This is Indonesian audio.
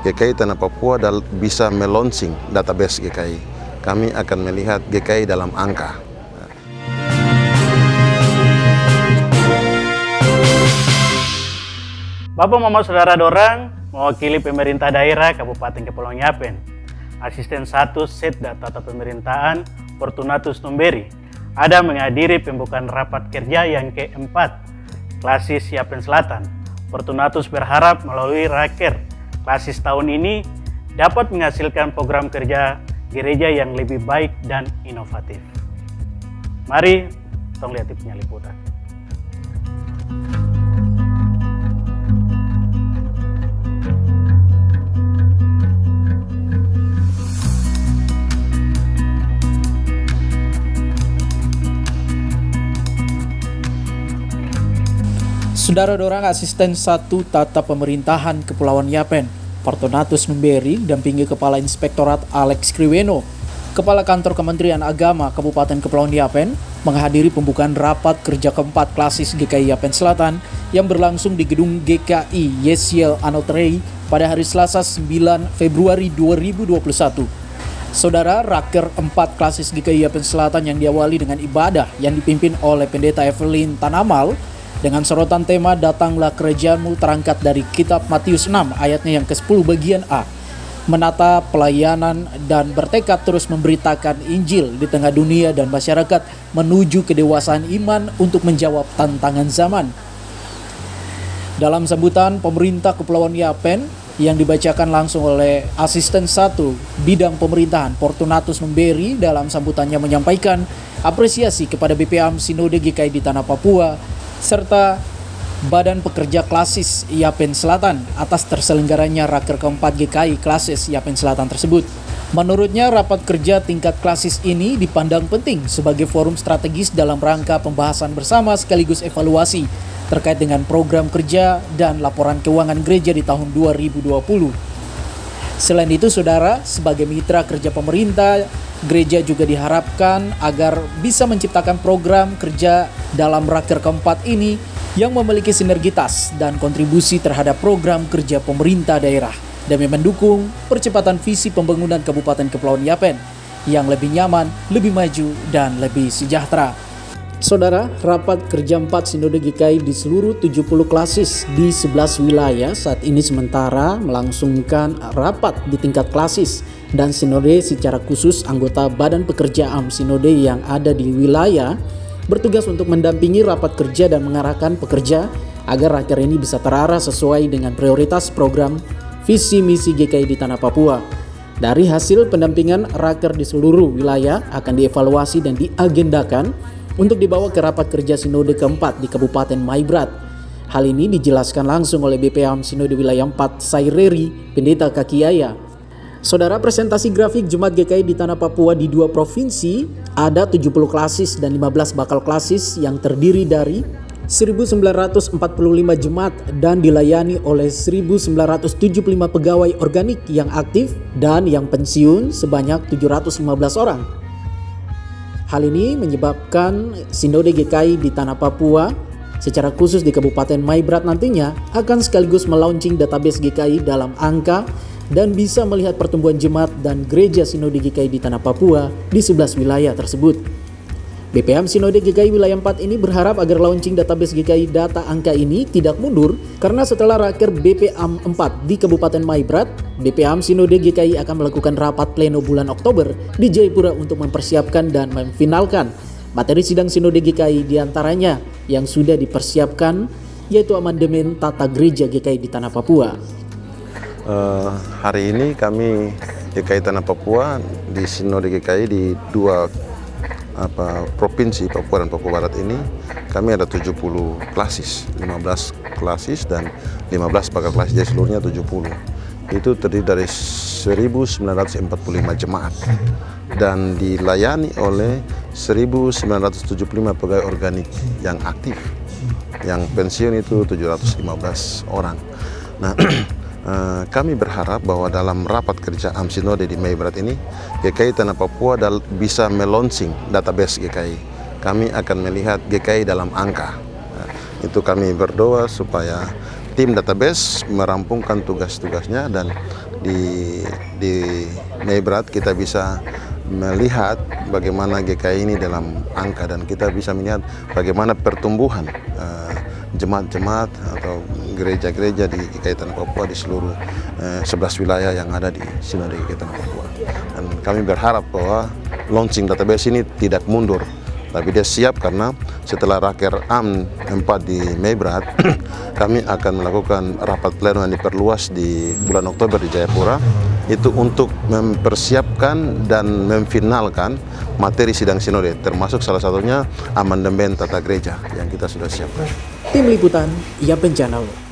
GKI Tanah Papua bisa melaunching database GKI. Kami akan melihat GKI dalam angka. Bapak Mama Saudara Dorang, mewakili pemerintah daerah Kabupaten Kepulauan Yapen, Asisten 1 Set Data Pemerintahan Fortunatus Numberi, ada menghadiri pembukaan rapat kerja yang keempat, Klasis Yapen Selatan. Fortunatus berharap melalui raker Klasis tahun ini dapat menghasilkan program kerja gereja yang lebih baik dan inovatif. Mari, tolong lihat tipnya liputan. Saudara Dorang, Asisten 1 Tata Pemerintahan Kepulauan Yapen, Fortunatus Numberi, dampingi Kepala Inspektorat Alex Kriweno, Kepala Kantor Kementerian Agama Kabupaten Kepulauan Yapen, menghadiri pembukaan rapat kerja keempat Klasis GKI Yapen Selatan yang berlangsung di Gedung GKI Yesiel Anotrei pada hari Selasa 9 Februari 2021. Saudara, raker 4 Klasis GKI Yapen Selatan yang diawali dengan ibadah yang dipimpin oleh Pendeta Evelyn Tanamal dengan sorotan tema Datanglah Kerajaanmu terangkat dari Kitab Matius 6 ayatnya yang ke-10 bagian A. Menata pelayanan dan bertekad terus memberitakan Injil di tengah dunia dan masyarakat menuju kedewasaan iman untuk menjawab tantangan zaman. Dalam sambutan pemerintah Kepulauan Yapen yang dibacakan langsung oleh Asisten 1 Bidang Pemerintahan Fortunatus Numberi, dalam sambutannya menyampaikan apresiasi kepada BPAM Sinode GKI di Tanah Papua serta Badan Pekerja Klasis Yapen Selatan atas terselenggaranya raker keempat GKI Klasis Yapen Selatan tersebut. Menurutnya, rapat kerja tingkat klasis ini dipandang penting sebagai forum strategis dalam rangka pembahasan bersama sekaligus evaluasi terkait dengan program kerja dan laporan keuangan gereja di tahun 2020. Selain itu, saudara, sebagai mitra kerja pemerintah, gereja juga diharapkan agar bisa menciptakan program kerja dalam raker keempat ini yang memiliki sinergitas dan kontribusi terhadap program kerja pemerintah daerah demi mendukung percepatan visi pembangunan Kabupaten Kepulauan Yapen yang lebih nyaman, lebih maju, dan lebih sejahtera. Saudara, rapat kerja 4 Sinode GKI di seluruh 70 klasis di 11 wilayah saat ini sementara melangsungkan rapat di tingkat klasis dan sinode secara khusus. Anggota Badan Pekerja AM Sinode yang ada di wilayah bertugas untuk mendampingi rapat kerja dan mengarahkan pekerja agar raker ini bisa terarah sesuai dengan prioritas program visi misi GKI di Tanah Papua. Dari hasil pendampingan, raker di seluruh wilayah akan dievaluasi dan diagendakan untuk dibawa ke rapat kerja Sinode keempat di Kabupaten Maibrat. Hal ini dijelaskan langsung oleh BPAM Sinode Wilayah 4 Saireri, Pendeta Kakiaya. Saudara, presentasi grafik Jemaat GKI di Tanah Papua di 2 provinsi, ada 70 klasis dan 15 bakal klasis yang terdiri dari 1.945 jemaat dan dilayani oleh 1.975 pegawai organik yang aktif dan yang pensiun sebanyak 715 orang. Hal ini menyebabkan Sinode GKI di Tanah Papua secara khusus di Kabupaten Maibrat nantinya akan sekaligus melaunching database GKI dalam angka dan bisa melihat pertumbuhan jemaat dan gereja Sinode GKI di Tanah Papua di 11 wilayah tersebut. BPAM Sinode GKI Wilayah 4 ini berharap agar launching database GKI data angka ini tidak mundur karena setelah raker BPAM 4 di Kabupaten Maibrat, BPAM Sinode GKI akan melakukan rapat pleno bulan Oktober di Jayapura untuk mempersiapkan dan memfinalkan materi sidang Sinode GKI diantaranya yang sudah dipersiapkan, yaitu amandemen tata gereja GKI di Tanah Papua. Hari ini kami GKI Tanah Papua di Sinode GKI di 2 provinsi Papua dan Papua Barat ini kami ada 70 klasis, 15 klasis dan 15 bakal klasis, jadi seluruhnya 70. Itu terdiri dari 1.945 jemaat dan dilayani oleh 1.975 pegawai organik yang aktif, yang pensiun itu 715 orang. Nah, kami berharap bahwa dalam rapat kerja AM Sinode di Maibrat ini, GKI Tanah Papua bisa melaunching database GKI. Kami akan melihat GKI dalam angka. Itu kami berdoa supaya tim database merampungkan tugas-tugasnya dan di Meibrat kita bisa melihat bagaimana GKI ini dalam angka, dan kita bisa melihat bagaimana pertumbuhan jemaat-jemaat atau gereja-gereja di GKI Tanah Papua di seluruh 11 wilayah yang ada di Sinode GKI Tanah Papua. Dan kami berharap bahwa launching database ini tidak mundur, tapi dia siap karena setelah Raker AM 4 di Meibrat, kami akan melakukan rapat pleno yang diperluas di bulan Oktober di Jayapura, itu untuk mempersiapkan dan memfinalkan materi sidang sinode, termasuk salah satunya amandemen tata gereja yang kita sudah siapkan. Tim Liputan, Yapen Channel.